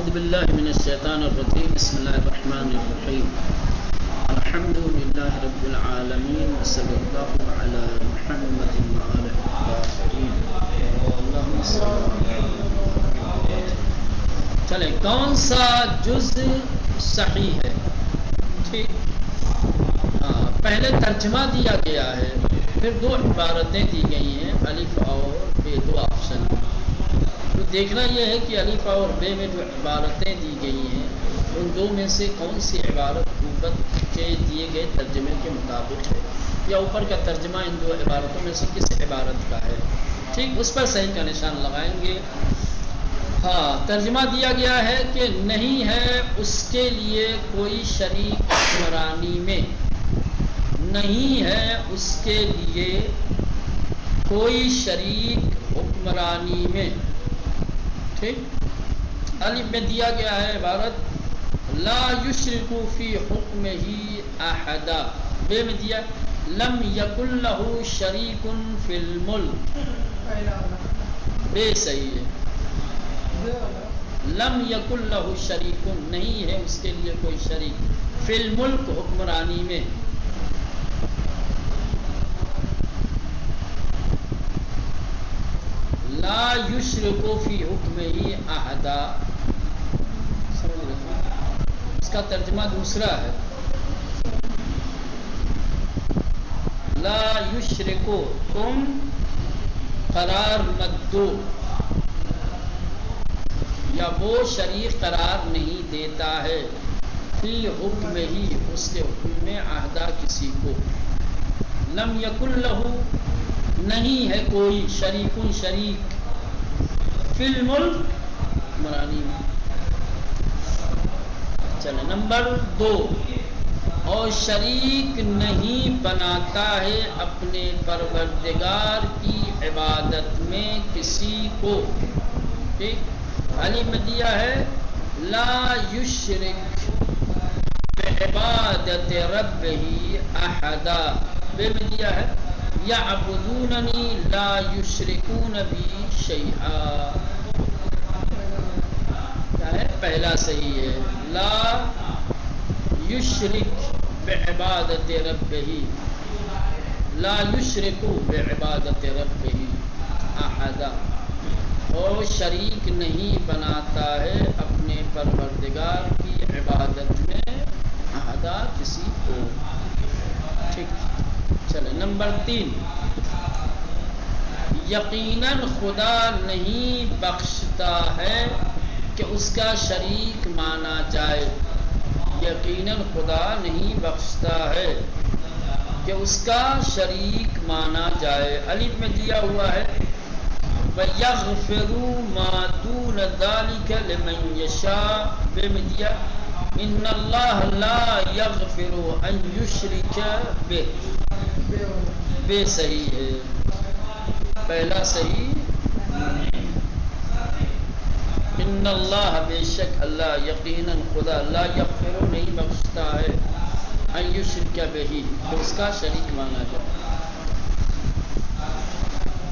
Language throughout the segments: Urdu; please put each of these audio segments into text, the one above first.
اعوذ باللہ من الشیطان الرجیم بسم اللہ الرحمن الرحیم الحمد للہ رب العالمین وصلی اللہ علی محمد وآلہ الطاہرین اللہم صلی اللہ علیہ وسلم۔ چلیں، کون سا جز صحیح ہے؟ ٹھیک، پہلے ترجمہ دیا گیا ہے، پھر دو عبارتیں دی گئی ہیں، الف اور بے، دو آپشن۔ تو دیکھنا یہ ہے کہ الف اور بے میں جو عبارتیں دی گئی ہیں ان دو میں سے کون سی عبارت اوپر کے دیے گئے ترجمے کے مطابق ہے، یا اوپر کا ترجمہ ان دو عبارتوں میں سے کس عبارت کا ہے۔ ٹھیک، اس پر صحیح کا نشان لگائیں گے۔ ہاں، ترجمہ دیا گیا ہے کہ نہیں ہے اس کے لیے کوئی شریک حکمرانی میں، نہیں ہے اس کے لیے کوئی شریک حکمرانی میں۔ ٹھیک، الف میں دیا گیا ہے عبارت لا یشرک فی حکمہ احدا، بے میں دیا لم یکن لہ شریک فی الملک، بے صحیح ہے، لم یکن لہ شریک، نہیں ہے اس کے لیے کوئی شریک، فی الملک حکمرانی میں۔ لا یشرک فی حکمہ احدا، اس کا ترجمہ دوسرا ہے لا یشرک، تم قرار مت دو، یا وہ شریک قرار نہیں دیتا ہے، فی حکم ہی، اس کے حکم میں، احدا کسی کو، لم یکن لہو، نہیں ہے کوئی، شریکن شریک، فی الملک مرانی میں۔ چلے نمبر دو، اور شریک نہیں بناتا ہے اپنے پروردگار کی عبادت میں کسی کو۔ ٹھیک، علی میں دیا ہے لا یشرک بعبادت ربہ احدا، بے میں دیا ہے یعبدوننی لا یشرکون بی شیئا، کیا ہے؟ پہلا صحیح ہے لا یشرک بعبادت ربہ، لا یشرک بعبادت ربہ احدا، اور شریک نہیں بناتا ہے اپنے پروردگار کی عبادت میں احدا کسی کو۔ ٹھیک، چلے نمبر تین، یقیناً خدا نہیں بخشتا ہے کہ اس کا شریک مانا جائے، یقیناً خدا نہیں بخشتا ہے کہ اس کا شریک مانا جائے، الف میں دیا ہوا ہے وَيَغْفِرُ مَا دُونَ ذَلِكَ لِمَنْ يَشَاءُ، بے میں دیا ان اللہ لا یغفر ان یشرک بہ، بے صحیح ہے، پہلا صحیح ان اللہ، بے شک اللہ، یقیناً خدا، لا یغفر نہیں بخشتا ہے، ان یشرک بہ، تو اس کا شریک مانا جائے۔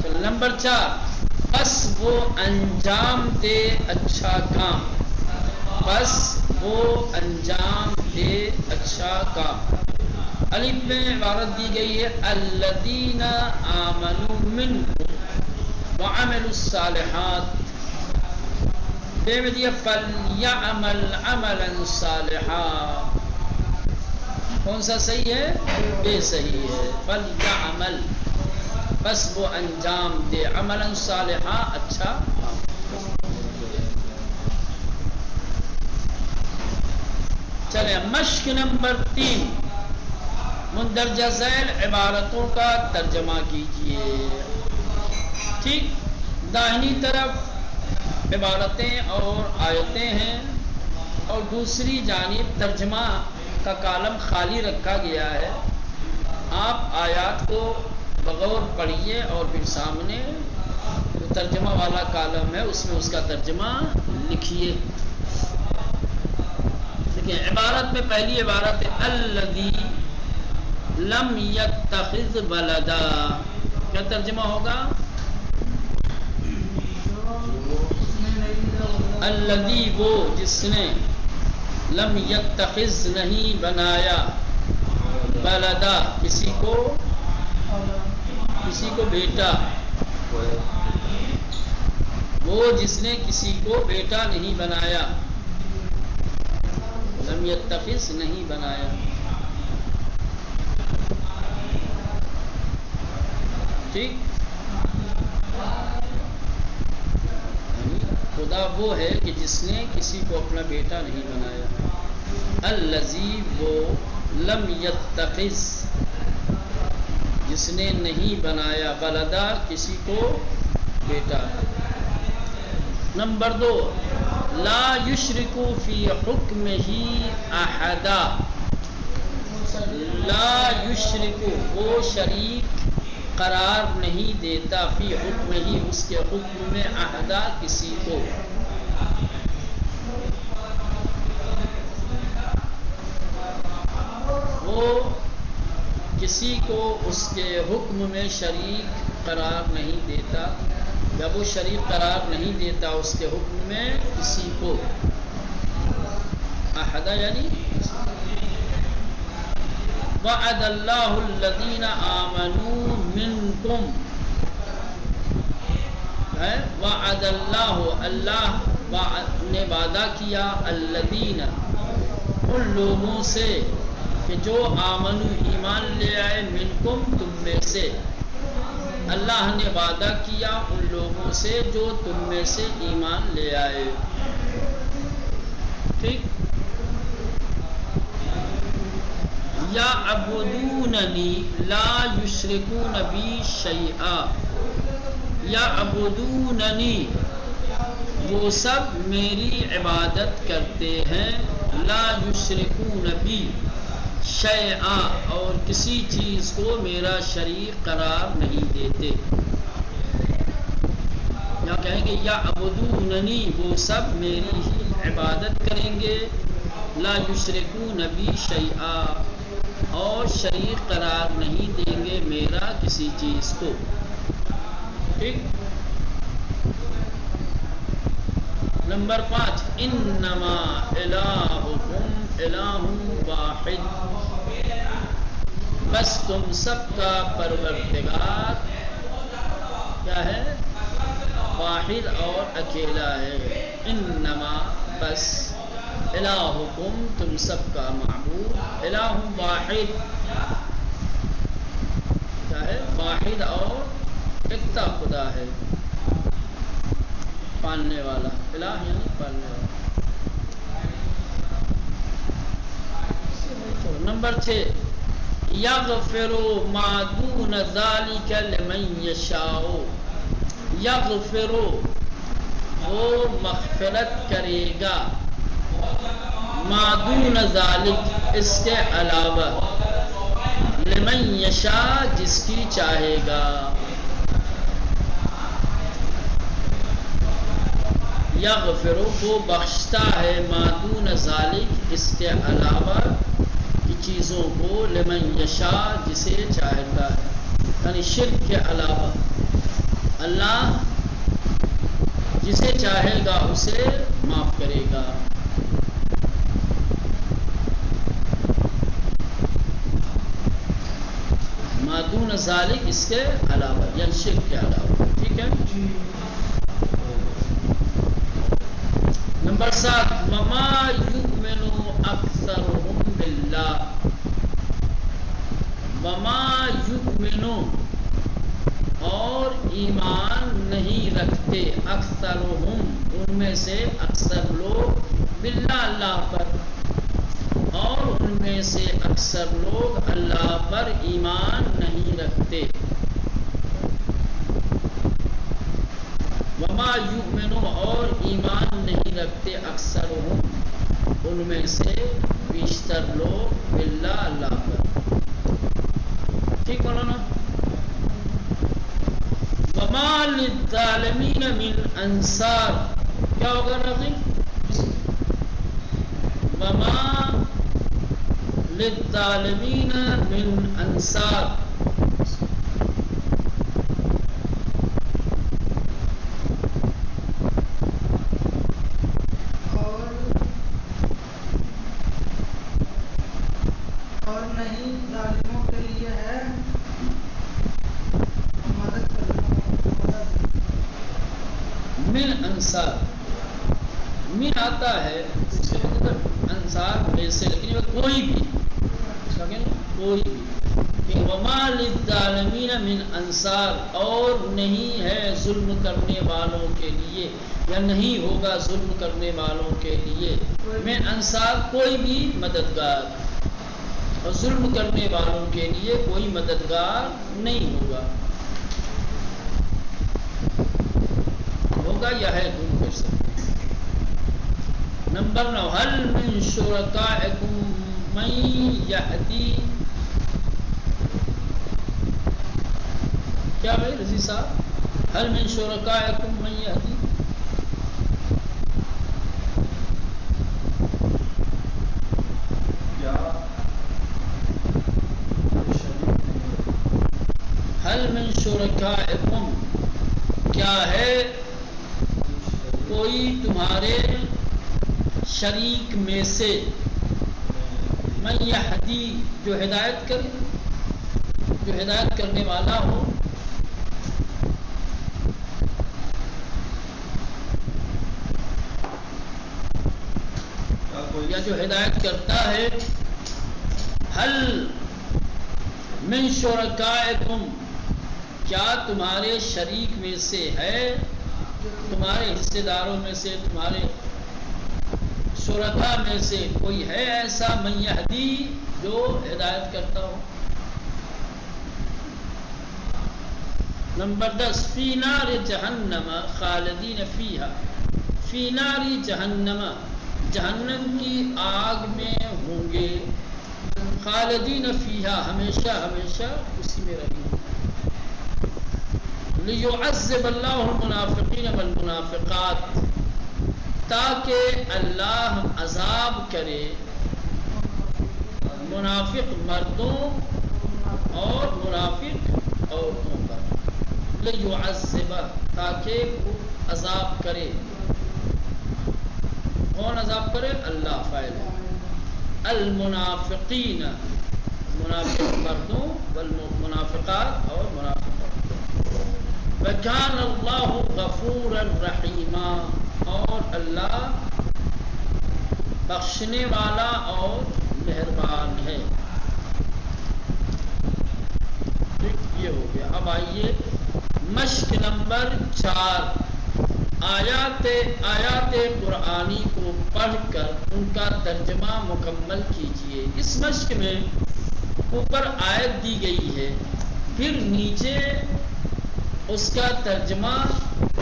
چل نمبر چار، بس وہ انجام دے اچھا کام، بس وہ انجام دے اچھا کام، الف میں عبارت دی گئی ہے الذین آمنوا منکم وعملوا الصالحات، بے میں دیا فلیعمل عملا صالحا، کون سا صحیح ہے؟ بے صحیح ہے، فلیعمل، بس وہ انجام دے، عملا صالحا، اچھا کام۔ چلے مشق نمبر تین، مندرجہ ذیل عبارتوں کا ترجمہ کیجئے۔ ٹھیک، داہنی طرف عبارتیں اور آیتیں ہیں، اور دوسری جانب ترجمہ کا کالم خالی رکھا گیا ہے، آپ آیات کو بغور پڑھیے اور پھر سامنے جو ترجمہ والا کالم ہے اس میں اس کا ترجمہ لکھیے۔ عبارت میں پہلی عبارت ہے الذی لم یتخذ ولدا، کیا ترجمہ ہوگا؟ الذی وہ جس نے لم یتخذ نہیں بنایا ولدا کسی کو بیٹا، وہ جس نے کسی کو بیٹا نہیں بنایا، لم یتخذ نہیں بنایا. ٹھیک، خدا وہ ہے کہ جس نے کسی کو اپنا بیٹا نہیں بنایا. الذی وہ لم یتخذ جس نے نہیں بنایا ولدا کسی کو بیٹا. نمبر 2 لا یشرک فی حکمہ احدا. لا یشرک وہ شریک قرار نہیں دیتا فی حکم ہی اس کے حکم میں احدا کسی کو. وہ کسی کو اس کے حکم میں شریک قرار نہیں دیتا، یا وہ شریک قرار نہیں دیتا اس کے حکم میں کسی کو. احدا یعنی وعد اللہ الذین آمنوا منکم، وعد اللہ نے وعدہ کیا الذین ان لوگوں سے کہ جو آمنو ایمان لے آئے منکم تم میں سے. اللہ نے وعدہ کیا ان لوگوں سے جو تم میں سے ایمان لے آئے. ٹھیک، یعبدوننی لا یشرکون بی شیئا. یعبدوننی وہ سب میری عبادت کرتے ہیں، لا یشرکون بی شیئا اور کسی چیز کو میرا شریک قرار نہیں دیتے. یا کہیں گے یعبدوننی وہ سب میری ہی عبادت کریں گے، لا یشرکون بی شیئا اور شریک قرار نہیں دیں گے میرا کسی چیز کو. ٹھیک. نمبر 5 انما الہکم الہ واحد. بس تم سب کا پروردگار کیا ہے؟ واحد اور اکیلا ہے. انما بس الہکم تم سب کا معبود الہ واحد کیا ہے؟ واحد اور ایکتا خدا ہے، پالنے والا. الہ یعنی پالنے والا. نمبر 6 یغفر ما دون ذلک لمن یشاء. یغفر وہ مغفرت کرے گا، ما دون ذالک اس کے علاوہ، لمن یشاء جس کی چاہے گا. یغفر وہ بخشتا ہے، ما دون ذالک اس کے علاوہ کی چیزوں کو، لمن یشاء جسے چاہتا ہے. یعنی شرک کے علاوہ اللہ جسے چاہے گا اسے معاف کرے گا. ما دون ذالک اس کے علاوہ یعنی شرک کے علاوہ. ٹھیک ہے. نمبر 7 وما یؤمن اکثرهم باللہ. وما یؤمن اور ایمان نہیں رکھتے، اکثرهم ان میں سے اکثر لوگ، باللہ اللہ پر، اور ان میں سے اکثر لوگ اللہ پر ایمان نہیں رکھتے. وما یؤمن اور ایمان نہیں رکھتے، اکثرهم ان میں سے بیشتر لوگ، باللہ اللہ پر. ٹھیک بولو نا. وما للظالمین من انصار. کیا ہوگا ناظرین؟ وما للظالمین من انصار. انصار، من آتا ہے انصار میں سے، لیکن وہ کوئی بھی، کوئی بھی، کہ وما للظالمین من انصار، اور نہیں ہے ظلم کرنے والوں کے لیے، یا نہیں ہوگا ظلم کرنے والوں کے لیے، میں انصار کوئی بھی مددگار، اور ظلم کرنے والوں کے لیے کوئی مددگار نہیں ہوگا، ہوگا یا ہے تم کر سکتے۔ نمبر 9، هل من شرکائکم من یہدی، کیا بھائی رضی صاحب، هل من شرکائکم من یہدی، هل من شرکائکم، کیا ہے کوئی تمہارے شریک میں سے، من یہدی، جو ہدایت کرے، جو ہدایت کرنے والا ہو، یا جو ہدایت کرتا ہے، حل من شرکائکم، کیا تمہارے شریک میں سے ہے، تمہارے حصے داروں میں سے، تمہارے شرکا میں سے کوئی ہے ایسا، من یہدی، جو ہدایت کرتا ہو۔ نمبر 10، فی نار جہنم خالدین فیہا، فی نار جہنم، جہنم کی آگ میں ہوں گے، خالدین فیہا، ہمیشہ ہمیشہ اسی میں رہیں گے، لیعذب اللہ المنافقین والمنافقات، تاکہ اللہ عذاب کرے منافق مردوں اور منافق عورتوں پر، لیعذب، تاکہ وہ عذاب کرے، کون عذاب کرے، اللہ فاعل ہے، المنافقین، منافق مردوں، والمنافقات، اور منافق عورتوں، وکان اللہ غفورا رحیما، اور اللہ بخشنے والا اور مہربان ہے۔ یہ ہو گیا۔ اب آئیے مشق نمبر 4، آیات قرآنی کو پڑھ کر ان کا ترجمہ مکمل کیجیے۔ اس مشق میں اوپر آیت دی گئی ہے، پھر نیچے اس کا ترجمہ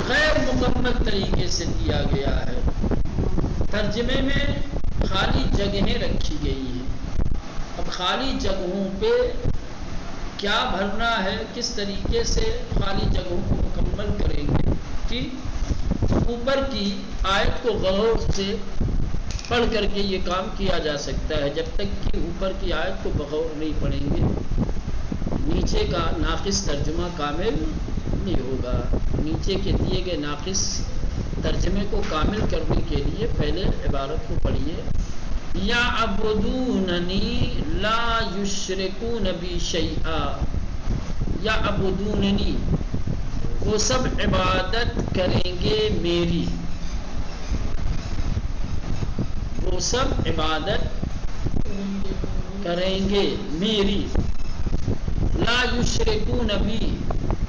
غیر مکمل طریقے سے دیا گیا ہے، ترجمے میں خالی جگہیں رکھی گئی ہیں، اب خالی جگہوں پہ کیا بھرنا ہے، کس طریقے سے خالی جگہوں کو مکمل کریں گے، کہ اوپر کی آیت کو غور سے پڑھ کر کے یہ کام کیا جا سکتا ہے، جب تک کہ اوپر کی آیت کو بغور نہیں پڑھیں گے نیچے کا ناقص ترجمہ کامل نہیں ہوگا۔ نیچے کے دیے گئے ناقص ترجمے کو کامل کرنے کے لیے پہلے عبارت کو پڑھیے، یعبدوننی لا یشرکون بی شیئا، یعبدوننی، وہ سب عبادت کریں گے میری، وہ سب عبادت کریں گے میری، لا یشرکون بی،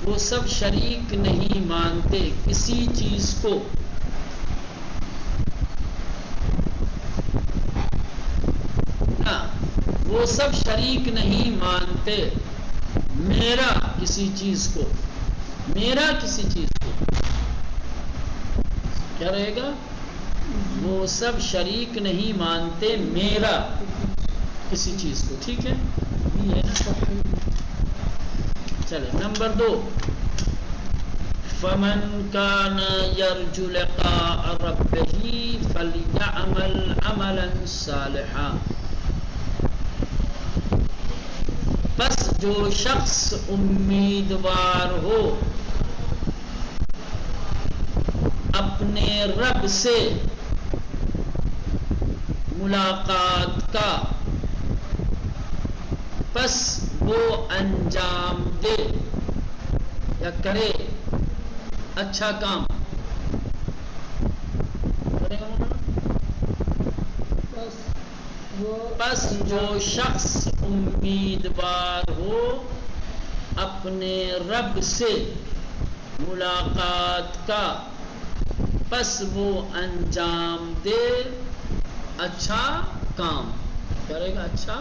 وہ سب شریک نہیں مانتے کسی چیز کو، نہ وہ سب شریک نہیں مانتے میرا کسی چیز کو، میرا کسی چیز کو، کیا رہے گا، وہ سب شریک نہیں مانتے میرا کسی چیز کو، ٹھیک ہے، یہ ہے نا۔ چلے نمبر 2، فمن کان یرجو لقاء ربہ فلیعمل عملا صالحا، بس جو شخص امیدوار ہو اپنے رب سے ملاقات کا، بس وہ انجام دے یا کرے اچھا کام، پس جو شخص امیدوار ہو اپنے رب سے ملاقات کا، پس وہ انجام دے اچھا کام، کرے گا اچھا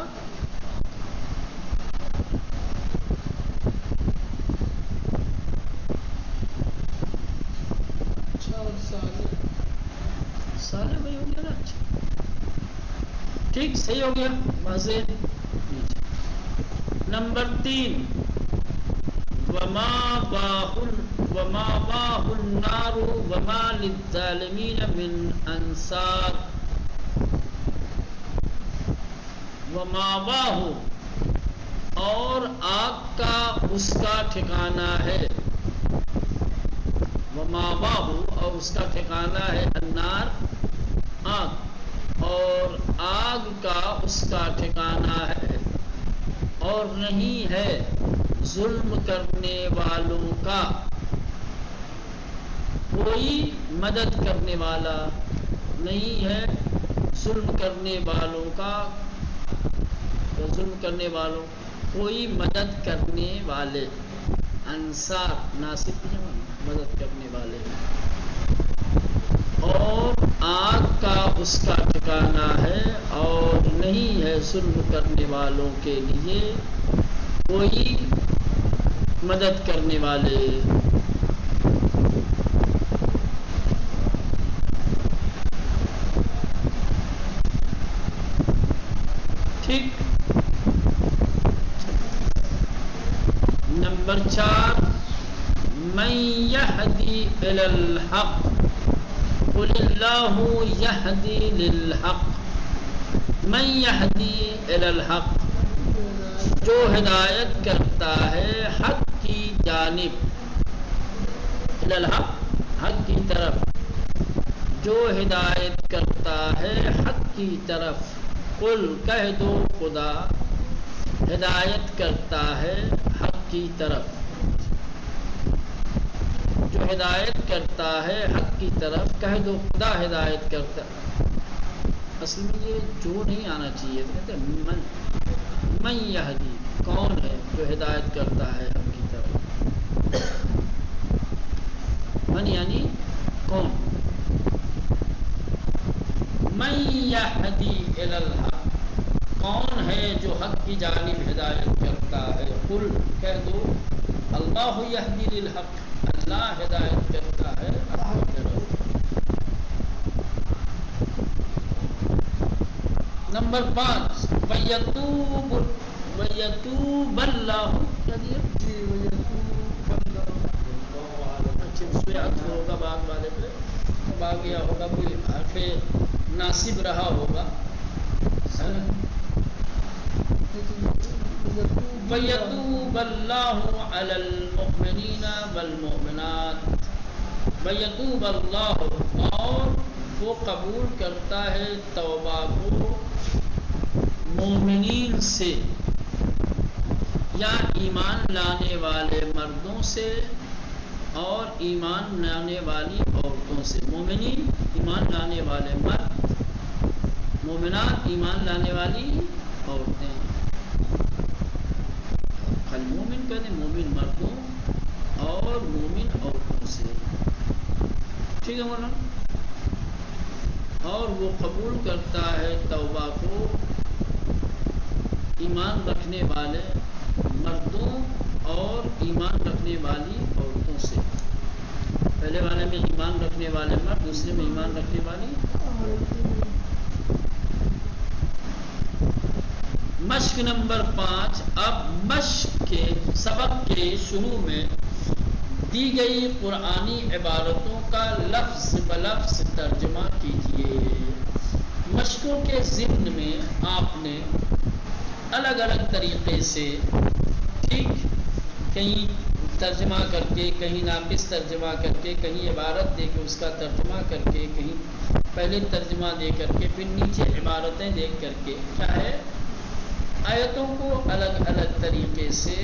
صالح بھائی ہو گیا نا، اچھا ٹھیک صحیح ہو گیا واضح۔ نمبر 3 وما باہ النار وما للظالمین من انصار۔ وما باہ اور آگ کا اس کا ٹھکانہ ہے، وما باہ اور اس کا ٹھکانہ ہے، النار آگ، اور آگ کا اس کا ٹھکانہ ہے، اور نہیں ہے ظلم کرنے والوں کا کوئی مدد کرنے والا، نہیں ہے ظلم کرنے والوں کا، ظلم کرنے والوں کوئی مدد کرنے والے، انصار ناصر کی جمع مدد کرنے والے، اور آگ کا اس کا ٹھکانہ ہے، اور نہیں ہے ظلم کرنے والوں کے لیے کوئی مدد کرنے والے۔ ٹھیک۔ نمبر 4 من یہدی الی الحق قل اللہ یہدی للحق۔ من یہدی الی الحق جو ہدایت کرتا ہے حق کی جانب، الی الحق حق کی طرف، جو ہدایت کرتا ہے حق کی طرف، قل کہہ دو خدا ہدایت کرتا ہے حق کی طرف، جو ہدایت کرتا ہے حق کی طرف، کہہ دو خدا ہدایت کرتا۔ اصل میں یہ جو نہیں آنا چاہیے، کہتے ہیں من یہدی کون ہے جو ہدایت کرتا ہے حق کی طرف، من یعنی کون، من یہدی الی الحق کون ہے جو حق کی جانب ہدایت کرتا ہے، قل کہہ دو اللہ یہدی للحق اللہ ہدایت کرتا ہے حق کی طرف۔ نمبر 5 وَيَتُوبَ اللَّهُ کیا دیا؟ اچھا اس پہ عطف ہوگا باغ والے پہ، باغ یا ہوگا کوئی حرف ناصب رہا ہوگا۔ وَيَتُوبَ اللَّهُ عَلَى الْمُؤْمِنِينَ وَالْمُؤْمِنَاتِ وَيَتُوبَ اللَّهُ اور وہ قبول کرتا ہے توبہ کو مومنین سے یا ایمان لانے والے مردوں سے اور ایمان لانے والی عورتوں سے۔ مومنین ایمان لانے والے مرد، مومنات ایمان لانے والی عورتیں، مومن کہتے ہیں مومن مردوں اور مومن عورتوں سے، ٹھیک ہے مولانا۔ اور وہ قبول کرتا ہے توبہ کو ایمان رکھنے والے مردوں اور ایمان رکھنے والی عورتوں سے۔ پہلے والے میں ایمان رکھنے والے مرد، دوسرے میں ایمان رکھنے والی عورتیں۔ مشق نمبر 5 اب مشق کے سبق کے شروع میں دی گئی قرآنی عبارتوں کا لفظ بلفظ ترجمہ کیجیے۔ مشقوں کے ضمن میں آپ نے الگ الگ طریقے سے، ٹھیک، کہیں ترجمہ کر کے، کہیں ناقص ترجمہ کر کے، کہیں عبارت دے کے اس کا ترجمہ کر کے، کہیں پہلے ترجمہ دے کر کے، پھر نیچے عبارتیں دیکھ کر کے، کیا ہے آیتوں کو الگ الگ طریقے سے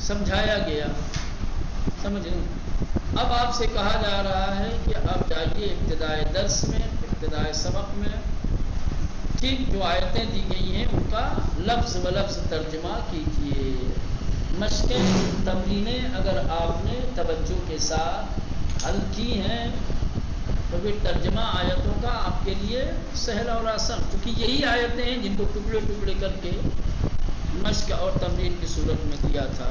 سمجھایا گیا، سمجھیں۔ اب آپ سے کہا جا رہا ہے کہ اب جائیے ابتدائے درس میں، ابتدائے سبق میں، ٹھیک جو آیتیں دی گئی ہیں ان کا لفظ و لفظ ترجمہ کیجیے. مشقیں تمرینیں اگر آپ نے توجہ کے ساتھ حل کی ہیں تو پھر ترجمہ آیتوں کا آپ کے لیے سہل اور آسان، کیونکہ یہی آیتیں ہیں جن کو ٹکڑے ٹکڑے کر کے مشق اور تمرین کی صورت میں دیا تھا.